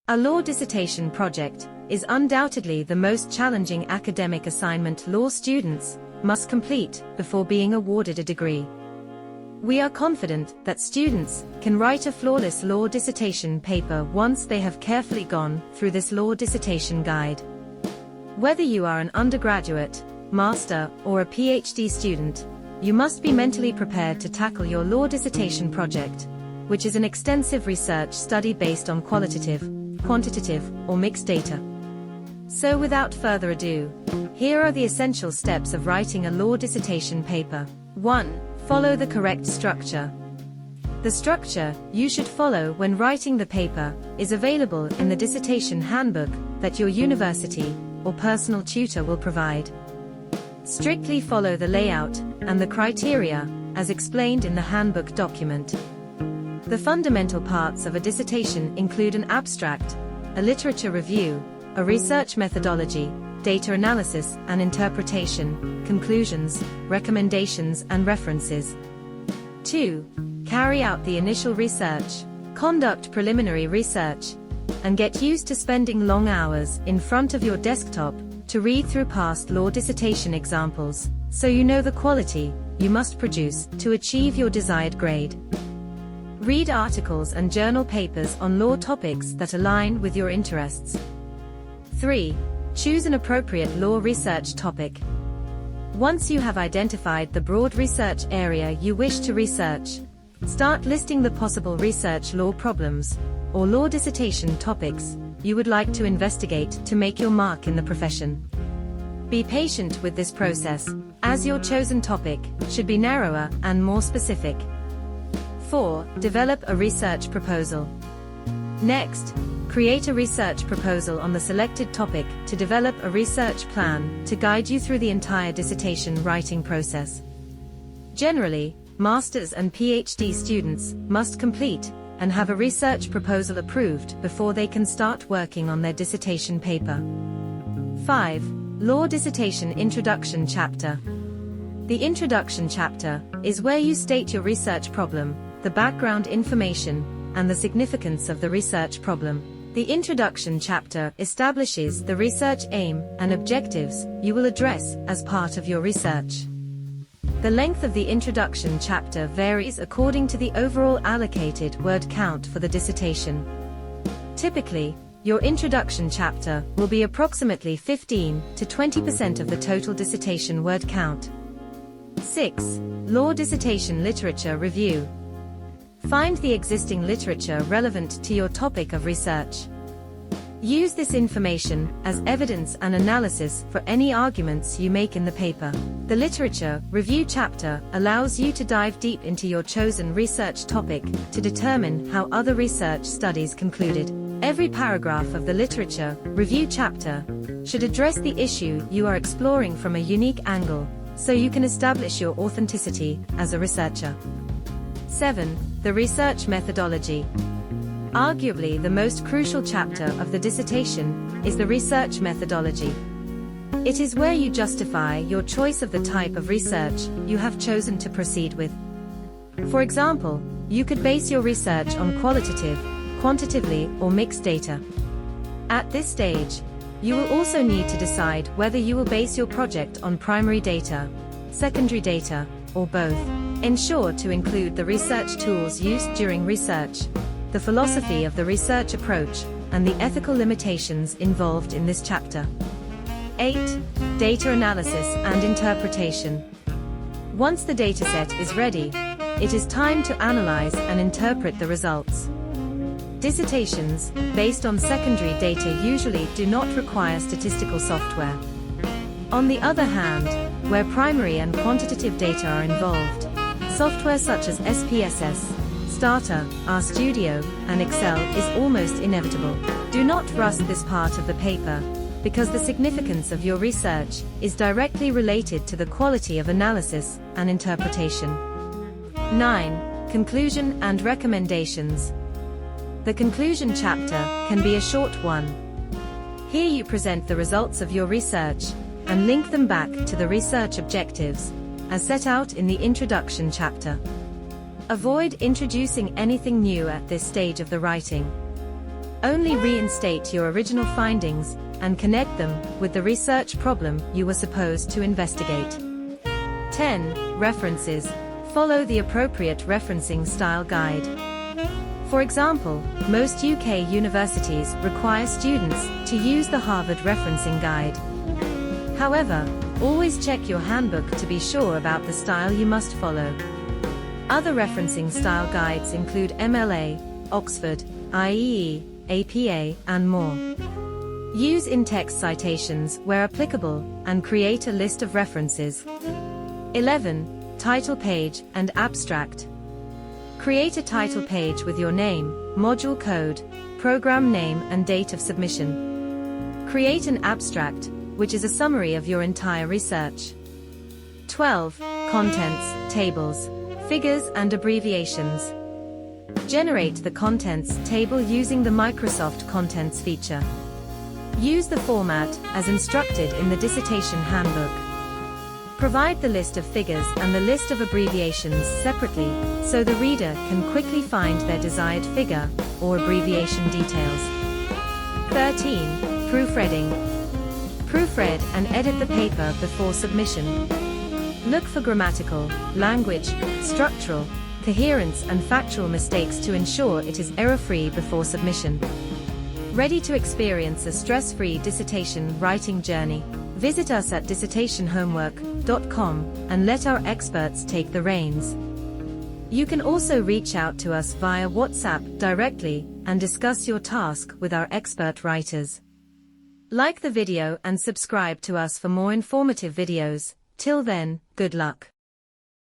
A law dissertation project is undoubtedly the most challenging academic assignment law students must complete before being awarded a degree. We are confident that students can write a flawless law dissertation paper once they have carefully gone through this law dissertation guide. Whether you are an undergraduate, master, or a PhD student, you must be mentally prepared to tackle your law dissertation project, which is an extensive research study based on qualitative, quantitative, or mixed data. So without further ado, here are the essential steps of writing a law dissertation paper. 1. Follow the correct structure. The structure you should follow when writing the paper is available in the dissertation handbook that your university or personal tutor will provide. Strictly follow the layout and the criteria as explained in the handbook document. The fundamental parts of a dissertation include an abstract, a literature review, a research methodology, data analysis and interpretation, conclusions, recommendations and references. 2. Carry out the initial research, conduct preliminary research, and get used to spending long hours in front of your desktop to read through past law dissertation examples, so you know the quality you must produce to achieve your desired grade. Read articles and journal papers on law topics that align with your interests. 3. Choose an appropriate law research topic. Once you have identified the broad research area you wish to research, start listing the possible research law problems or law dissertation topics you would like to investigate to make your mark in the profession. Be patient with this process, as your chosen topic should be narrower and more specific. 4. Develop a research proposal. Next, create a research proposal on the selected topic to develop a research plan to guide you through the entire dissertation writing process. Generally, master's and PhD students must complete and have a research proposal approved before they can start working on their dissertation paper. 5. Law Dissertation Introduction Chapter. The introduction chapter is where you state your research problem, the background information, and the significance of the research problem. The introduction chapter establishes the research aim and objectives you will address as part of your research. The length of the introduction chapter varies according to the overall allocated word count for the dissertation. Typically, your introduction chapter will be approximately 15 to 20% of the total dissertation word count. 6. Law Dissertation Literature Review. Find the existing literature relevant to your topic of research. Use this information as evidence and analysis for any arguments you make in the paper. The literature review chapter allows you to dive deep into your chosen research topic to determine how other research studies concluded. Every paragraph of the literature review chapter should address the issue you are exploring from a unique angle, so you can establish your authenticity as a researcher. 7. The research methodology. Arguably the most crucial chapter of the dissertation is the research methodology. It is where you justify your choice of the type of research you have chosen to proceed with. For example, you could base your research on qualitative, quantitatively, or mixed data. At this stage, you will also need to decide whether you will base your project on primary data, secondary data, or both. Ensure to include the research tools used during research, the philosophy of the research approach, and the ethical limitations involved in this chapter. 8. Data analysis and interpretation. Once the dataset is ready, it is time to analyze and interpret the results. Dissertations, based on secondary data, usually do not require statistical software. On the other hand, where primary and quantitative data are involved, software such as SPSS, Stata, RStudio, and Excel is almost inevitable. Do not rush this part of the paper, because the significance of your research is directly related to the quality of analysis and interpretation. 9. Conclusion and recommendations. The conclusion chapter can be a short one. Here you present the results of your research and link them back to the research objectives, as set out in the introduction chapter. Avoid introducing anything new at this stage of the writing. Only reinstate your original findings and connect them with the research problem you were supposed to investigate. 10. References. Follow the appropriate referencing style guide. For example, most UK universities require students to use the Harvard Referencing Guide. However, always check your handbook to be sure about the style you must follow. Other referencing style guides include MLA, Oxford, IEE, APA, and more. Use in-text citations where applicable and create a list of references. 11. Title page and abstract. Create a title page with your name, module code, program name and date of submission. Create an abstract, which is a summary of your entire research. 12. Contents, tables, figures and abbreviations. Generate the contents table using the Microsoft Contents feature. Use the format as instructed in the Dissertation handbook. Provide the list of figures and the list of abbreviations separately, so the reader can quickly find their desired figure or abbreviation details. 13. Proofreading. Proofread and edit the paper before submission. Look for grammatical, language, structural, coherence and factual mistakes to ensure it is error-free before submission. Ready to experience a stress-free dissertation writing journey? Visit us at dissertationhomework.com and let our experts take the reins. You can also reach out to us via WhatsApp directly and discuss your task with our expert writers. Like the video and subscribe to us for more informative videos. Till then, good luck.